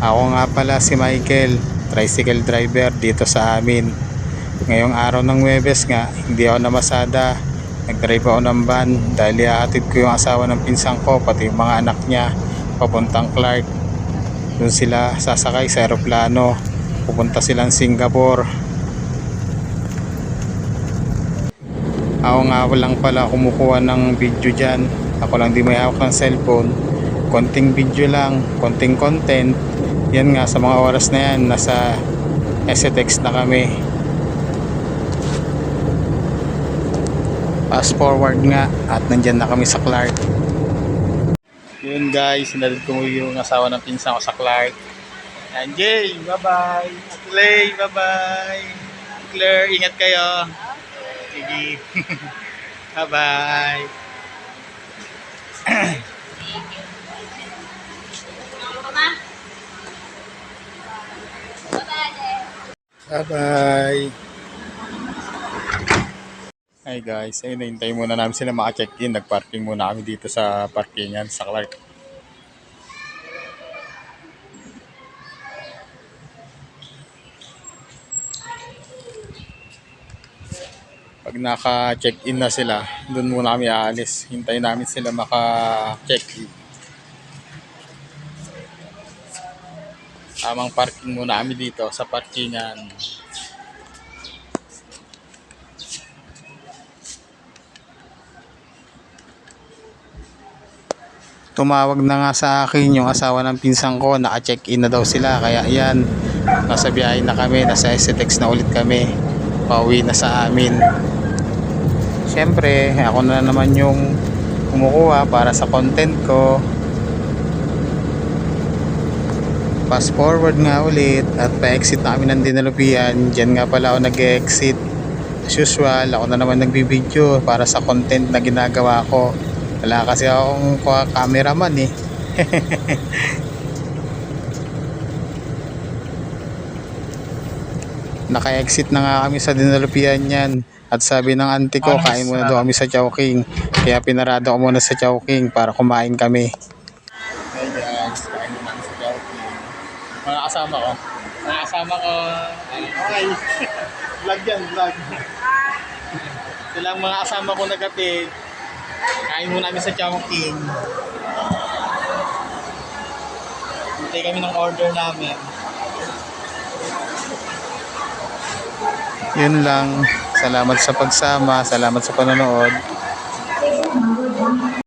Ako nga pala si Michael, tricycle driver dito sa amin. Ngayong araw ng Huwebes nga, hindi ako namasada. Nag-drive ako ng van dahil ihahatid ko yung asawa ng pinsang ko pati yung mga anak niya papuntang Clark. Doon sila sasakay sa eroplano. Pupunta silang Singapore. Ako nga lang pala kumukuha ng video dyan. Ako lang di may hawak ng cellphone. Konting video lang, konting content. Yan nga, sa mga oras na yan nasa STX na kami. Fast forward nga at nandyan na kami sa Clark. Yun guys, sinalid ko yung asawa ng pinsan ko sa Clark. And Jay, bye bye. Clay, bye bye. Claire, ingat kayo. Sige. Bye bye. Bye bye. Hi guys, ayun, nahintay muna namin sila maka-check-in. Nag-parking muna kami dito sa parkingan sa Clark. Pag naka-check-in na sila, doon muna kami aalis. Hintayin namin sila maka-check-in. Tamang parking muna kami dito sa parkingan. Tumawag na nga sa akin yung asawa ng pinsang ko, naka-check-in na daw sila. Kaya yan, nasa biyahe na kami, nasa STX na ulit kami. Pauwi na sa amin. Siyempre, ako na naman yung kumukuha para sa content ko. Fast forward nga ulit at pa-exit na kami ng Dinalupian. Diyan nga pala ako nag-exit. As usual, ako na naman nagbibideo para sa content na ginagawa ko. Wala kasi akong cameraman eh. Naka-exit na nga kami sa Dinalupian yan. At sabi ng auntie ko, kain muna daw kami sa Chowking. Kaya pinarado ko muna sa Chowking para kumain kami. Hey guys, kain muna kami sa Chowking. Mga kasama ko. Ay, vlog yan, vlog. Silang mga kasama ko nagkatid. Kain muna kami sa Chowking. Hintay kami ng order namin. Yun lang. Salamat sa pagsama. Salamat sa panonood.